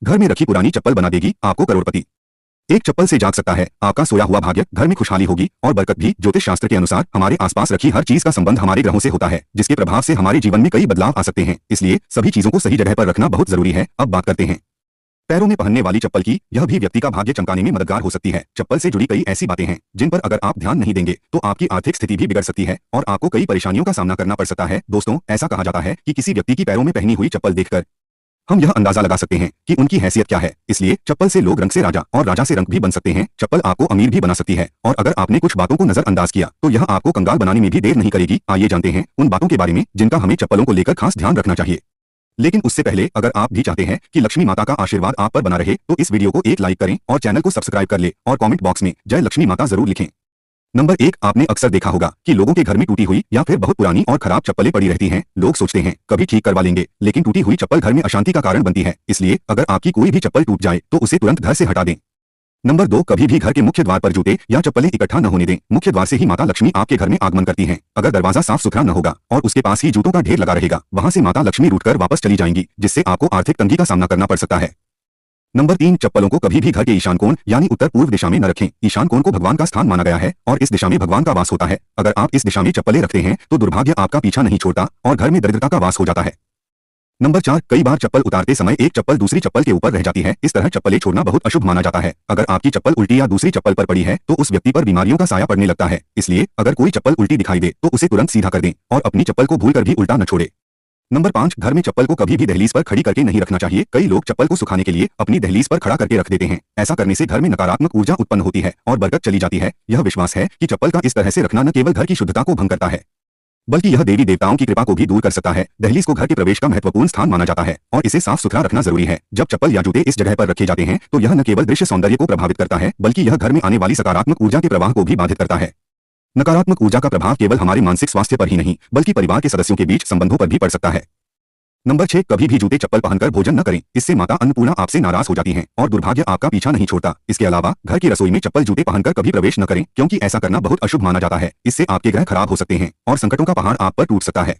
घर में रखी पुरानी चप्पल बना देगी आपको करोड़पति। एक चप्पल से जाग सकता है आपका सोया हुआ भाग्य, घर में खुशहाली होगी और बरकत भी। ज्योतिष शास्त्र के अनुसार हमारे आसपास रखी हर चीज का संबंध हमारे ग्रहों से होता है, जिसके प्रभाव से हमारे जीवन में कई बदलाव आ सकते हैं। इसलिए सभी चीजों को सही जगह पर रखना बहुत जरूरी है। अब बात करते हैं पैरों में पहनने वाली चप्पल की। यह भी व्यक्ति का भाग्य चमकाने में मददगार हो सकती है। चप्पल से जुड़ी कई ऐसी बातें हैं जिन पर अगर आप ध्यान नहीं देंगे तो आपकी आर्थिक स्थिति भी बिगड़ सकती है और आपको कई परेशानियों का सामना करना पड़ सकता है। दोस्तों, ऐसा कहा जाता है कि किसी व्यक्ति की पैरों में पहनी हुई चप्पल देखकर हम यह अंदाजा लगा सकते हैं कि उनकी हैसियत क्या है। इसलिए चप्पल से लोग रंग से राजा और राजा से रंक भी बन सकते हैं। चप्पल आपको अमीर भी बना सकती है और अगर आपने कुछ बातों को नजरअंदाज किया तो यह आपको कंगाल बनाने में भी देर नहीं करेगी। आइए जानते हैं उन बातों के बारे में जिनका हमें चप्पलों को लेकर खास ध्यान रखना चाहिए। लेकिन उससे पहले अगर आप भी चाहते हैं कि लक्ष्मी माता का आशीर्वाद आप पर बना रहे तो इस वीडियो को एक लाइक करें और चैनल को सब्सक्राइब कर ले और कमेंट बॉक्स में जय लक्ष्मी माता जरूर लिखें। नंबर 1, आपने अक्सर देखा होगा कि लोगों के घर में टूटी हुई या फिर बहुत पुरानी और खराब चप्पलें पड़ी रहती हैं। लोग सोचते हैं कभी ठीक करवा लेंगे, लेकिन टूटी हुई चप्पल घर में अशांति का कारण बनती है। इसलिए अगर आपकी कोई भी चप्पल टूट जाए तो उसे तुरंत घर से हटा दें। नंबर 2, कभी भी घर के मुख्य द्वार पर जूते या चप्पलें इकट्ठा न होने दें। मुख्य द्वार से ही माता लक्ष्मी आपके घर में आगमन करती हैं। अगर दरवाजा साफ सुथरा न होगा और उसके पास ही जूतों का ढेर लगा रहेगा, वहां से माता लक्ष्मी रूठकर वापस चली जाएंगी, जिससे आपको आर्थिक तंगी का सामना करना पड़ सकता है। नंबर 3, चप्पलों को कभी भी घर के ईशान कोण यानी उत्तर पूर्व दिशा में न रखें। ईशान कोण को भगवान का स्थान माना गया है और इस दिशा में भगवान का वास होता है। अगर आप इस दिशा में चप्पलें रखते हैं तो दुर्भाग्य आपका पीछा नहीं छोड़ता और घर में दरिद्रता का वास हो जाता है। नंबर 4, कई बार चप्पल उतारते समय एक चप्पल दूसरी चप्पल के ऊपर रह जाती है। इस तरह चप्पलें छोड़ना बहुत अशुभ माना जाता है। अगर आपकी चप्पल उल्टी या दूसरी चप्पल पर पड़ी है तो उस व्यक्ति पर बीमारियों का साया पड़ने लगता है। इसलिए अगर कोई चप्पल उल्टी दिखाई दे तो उसे तुरंत सीधा कर दें और अपनी चप्पल को भूलकर भी उल्टा न छोड़े। नंबर 5, घर में चप्पल को कभी भी दहलीज पर खड़ी करके नहीं रखना चाहिए। कई लोग चप्पल को सुखाने के लिए अपनी दहलीज पर खड़ा करके रख देते हैं। ऐसा करने से घर में नकारात्मक ऊर्जा उत्पन्न होती है और बरकत चली जाती है। यह विश्वास है कि चप्पल का इस तरह से रखना न केवल घर की शुद्धता को भंग करता है बल्कि यह देवी देवताओं की कृपा को भी दूर कर सकता है। दहलीज को घर के प्रवेश का महत्वपूर्ण स्थान माना जाता है और इसे साफ सुथरा रखना जरूरी है। जब चप्पल या जूते इस जगह पर रखे जाते हैं तो यह न केवल दृश्य सौंदर्य को प्रभावित करता है बल्कि यह घर में आने वाली सकारात्मक ऊर्जा के प्रवाह को भी बाधित करता है। नकारात्मक ऊर्जा का प्रभाव केवल हमारे मानसिक स्वास्थ्य पर ही नहीं बल्कि परिवार के सदस्यों के बीच संबंधों पर भी पड़ सकता है। नंबर 6, कभी भी जूते चप्पल पहनकर भोजन न करें। इससे माता अन्नपूर्णा आपसे नाराज हो जाती हैं और दुर्भाग्य आपका पीछा नहीं छोड़ता। इसके अलावा घर की रसोई में चप्पल जूते पहनकर कभी प्रवेश न करें, क्योंकि ऐसा करना बहुत अशुभ माना जाता है। इससे आपके ग्रह खराब हो सकते हैं और संकटों का पहाड़ आप पर टूट सकता है।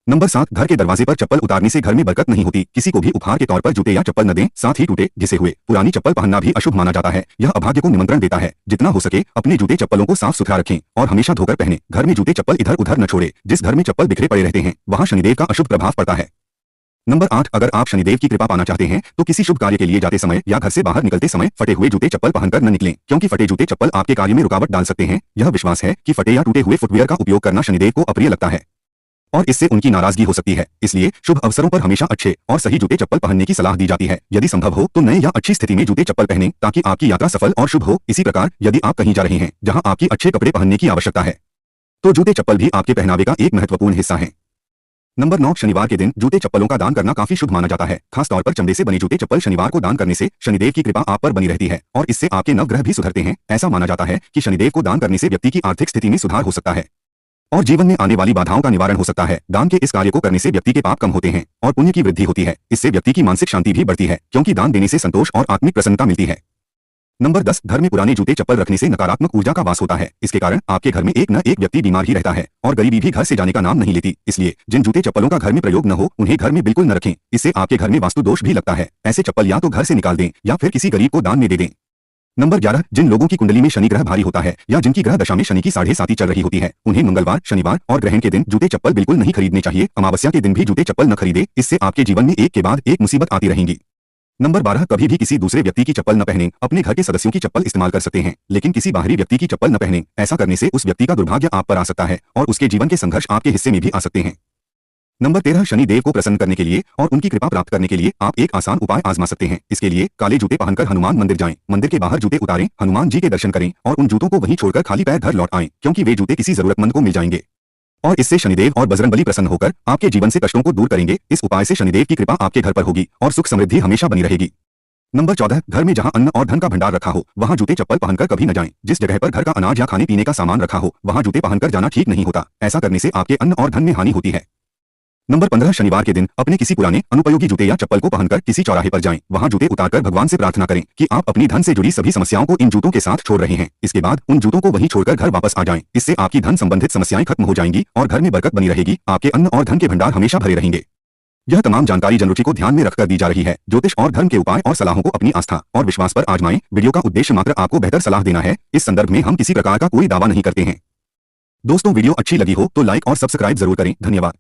नंबर 7, घर के दरवाजे पर चप्पल उतारने से घर में बरकत नहीं होती। किसी को भी उपहार के तौर पर जूते या चप्पल न दें, साथ ही टूटे घिसे हुए पुरानी चप्पल पहनना भी अशुभ माना जाता है। यह अभाग्य को निमंत्रण देता है। जितना हो सके अपने जूते चप्पलों को साफ सुथरा रखें और हमेशा धोकर पहने। घर में जूते चप्पल इधर उधर न छोड़े। जिस घर में चप्पल बिखरे पड़े रहते हैं वहां शनिदेव का अशुभ प्रभाव पड़ता है। नंबर 8, अगर आप शनिदेव की कृपा पाना चाहते हैं तो किसी शुभ कार्य के लिए जाते समय या घर से बाहर निकलते समय फटे हुए जूते चप्पल पहनकर न निकलें, क्योंकि फटे जूते चप्पल आपके कार्य में रुकावट डाल सकते हैं। यह विश्वास है कि फटे या टूटे हुए फुटवियर का उपयोग करना शनिदेव को अप्रिय लगता है और इससे उनकी नाराजगी हो सकती है। इसलिए शुभ अवसरों पर हमेशा अच्छे और सही जूते चप्पल पहनने की सलाह दी जाती है। यदि संभव हो तो नए या अच्छी स्थिति में जूते चप्पल पहनें ताकि आपकी यात्रा सफल और शुभ हो। इसी प्रकार यदि आप कहीं जा रहे हैं जहां आपकी अच्छे कपड़े पहनने की आवश्यकता है तो जूते चप्पल भी आपके पहनावे का एक महत्वपूर्ण हिस्सा है। नंबर 9, शनिवार के दिन जूते चप्पलों का दान करना काफी शुभ माना जाता है। खास तौर पर चमड़े से बने जूते चप्पल शनिवार को दान करने से शनिदेव की कृपा आप पर बनी रहती है और इससे आपके नवग्रह भी सुधरते हैं। ऐसा माना जाता है कि शनिदेव को दान करने से व्यक्ति की आर्थिक स्थिति में सुधार हो सकता है और जीवन में आने वाली बाधाओं का निवारण हो सकता है। दान के इस कार्य को करने से व्यक्ति के पाप कम होते हैं और पुण्य की वृद्धि होती है। इससे व्यक्ति की मानसिक शांति भी बढ़ती है, क्योंकि दान देने से संतोष और आत्मिक प्रसन्नता मिलती है। नंबर 10, घर में पुराने जूते चप्पल रखने से नकारात्मक ऊर्जा का वास होता है। इसके कारण आपके घर में एक न एक व्यक्ति बीमार ही रहता है और गरीबी भी घर से जाने का नाम नहीं लेती। इसलिए जिन जूते चप्पलों का घर में प्रयोग न हो उन्हें घर में बिल्कुल न रखें। इससे आपके घर में वास्तु दोष भी लगता है। ऐसे चप्पल या तो घर से निकाल दें या फिर किसी गरीब को दान में दे दें। नंबर 11, जिन लोगों की कुंडली में शनि ग्रह भारी होता है या जिनकी ग्रह दशा में शनि की 7.5 चल रही होती है, उन्हें मंगलवार, शनिवार और ग्रहण के दिन जूते चप्पल बिल्कुल नहीं खरीदने चाहिए। अमावस्या के दिन भी जूते चप्पल न खरीदे, इससे आपके जीवन में एक के बाद एक मुसीबत आती रहेंगी। नंबर 12, कभी भी किसी दूसरे व्यक्ति की चप्पल न पहनें। अपने घर के सदस्यों की चप्पल इस्तेमाल कर सकते हैं लेकिन किसी बाहरी व्यक्ति की चप्पल न पहनें। ऐसा करने से उस व्यक्ति का दुर्भाग्य आप पर आ सकता है और उसके जीवन के संघर्ष आपके हिस्से में भी आ सकते हैं। नंबर 13, शनि देव को प्रसन्न करने के लिए और उनकी कृपा प्राप्त करने के लिए आप एक आसान उपाय आजमा सकते हैं। इसके लिए काले जूते पहनकर हनुमान मंदिर जाएं। मंदिर के बाहर जूते उतारें, हनुमान जी के दर्शन करें और उन जूतों को वहीं छोड़कर खाली पैर घर लौट आएं, क्योंकि वे जूते किसी जरूरतमंद को मिल जाएंगे और इससे शनिदेव और बजरंगबली प्रसन्न होकर आपके जीवन से कष्टों को दूर करेंगे। इस उपाय से शनिदेव की कृपा आपके घर पर होगी और सुख समृद्धि हमेशा बनी रहेगी। नंबर 14, घर में जहां अन्न और धन का भंडार रखा हो वहां जूते चप्पल पहनकर कभी न जाएं। जिस जगह पर घर का अनाज या खाने पीने का सामान रखा हो वहां जूते पहनकर जाना ठीक नहीं होता। ऐसा करने से आपके अन्न और धन में हानि होती है। नंबर 15, शनिवार के दिन अपने किसी पुराने अनुपयोगी जूते या चप्पल को पहनकर किसी चौराहे पर जाएं। वहां जूते उतारकर भगवान से प्रार्थना करें कि आप अपनी धन से जुड़ी सभी समस्याओं को इन जूतों के साथ छोड़ रहे हैं। इसके बाद उन जूतों को वहीं छोड़कर घर वापस आ जाएं। इससे आपकी धन संबंधित समस्याएं खत्म हो जाएंगी और घर में बरकत बनी रहेगी। आपके अन्न और धन के भंडार हमेशा भरे रहेंगे। यह तमाम जानकारी जनरुचि को ध्यान में रखकर दी जा रही है। ज्योतिष और धर्म के उपाय और सलाहों को अपनी आस्था और विश्वास पर आजमाएं। वीडियो का उद्देश्य मात्र आपको बेहतर सलाह देना है। इस संदर्भ में हम किसी प्रकार का कोई दावा नहीं करते हैं। दोस्तों, वीडियो अच्छी लगी हो तो लाइक और सब्सक्राइब जरूर करें। धन्यवाद।